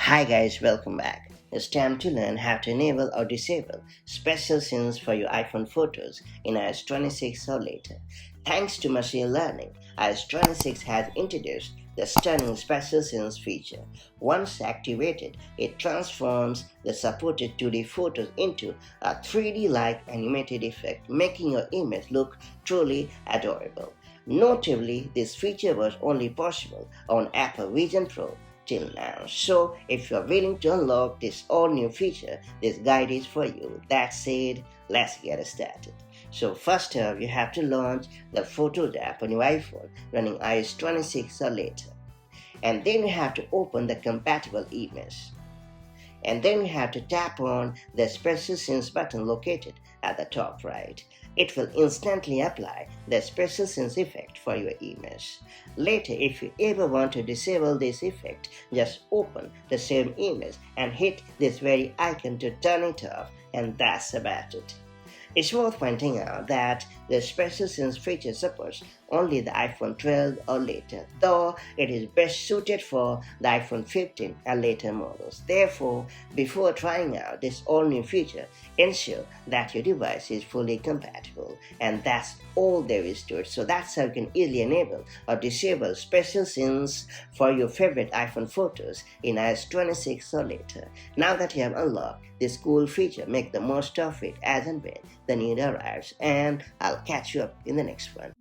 Hi guys, welcome back. It's time to learn how to enable or disable special scenes for your iPhone photos in iOS 26 or later. Thanks to machine learning, iOS 26 has introduced the stunning special scenes feature. Once activated, it transforms the supported 2D photos into a 3D-like animated effect, making your image look truly adorable. Notably, this feature was only possible on Apple Vision Pro till now. So if you're willing to unlock this all new feature, this guide is for you. That said, let's get started. So first up, you have to launch the Photos app on your iPhone running iOS 26 or later. And then you have to open the compatible image. And then you have to tap on the Spatial Scenes button located at the top right. It will instantly apply the Spatial Scenes effect for your image. Later, if you ever want to disable this effect, just open the same image and hit this very icon to turn it off, and that's about it. It's worth pointing out that the Spatial Scenes feature supports only the iPhone 12 or later, though it is best suited for the iPhone 15 and later models. Therefore, before trying out this all-new feature, ensure that your device is fully compatible. And that's all there is to it. So that's how you can easily enable or disable Spatial Scenes for your favorite iPhone photos in iOS 26 or later. Now that you have unlocked this cool feature, make the most of it as and when the need arrives, and I'll catch you up in the next one.